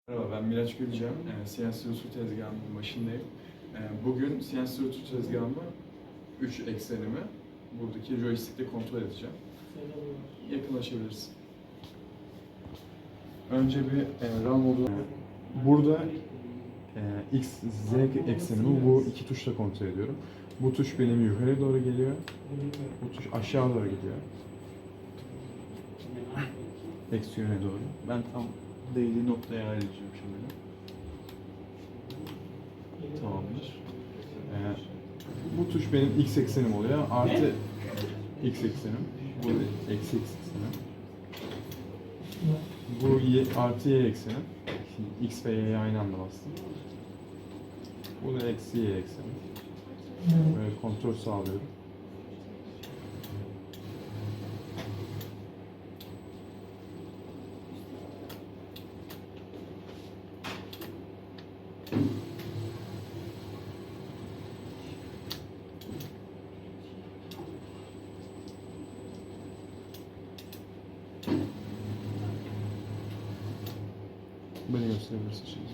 Merhaba, ben Miraç Gülcem. CNC usul tezgahının başındayım. Bugün CNC usul tezgahımı 3 eksenimi buradaki joystick'te kontrol edeceğim. Yakınlaşabilirsin. Önce bir RAM modu. Burada X, Z eksenimi bu iki tuşla kontrol ediyorum. Bu tuş benim yukarı doğru geliyor. Bu tuş aşağı doğru gidiyor. Eksi yöne doğru. Ben tam değdiği noktaya ayarlayacağım şimdi. Tamamdır. Bu tuş benim X eksenim oluyor. Artı X eksenim. Bu eksi X eksenim. Bu artı Y eksenim. Şimdi X ve Y'ye aynı anda bastım. Bu da eksi Y eksenim. Böyle kontrol sağlıyorum. Beni gösterebilirsin şimdi.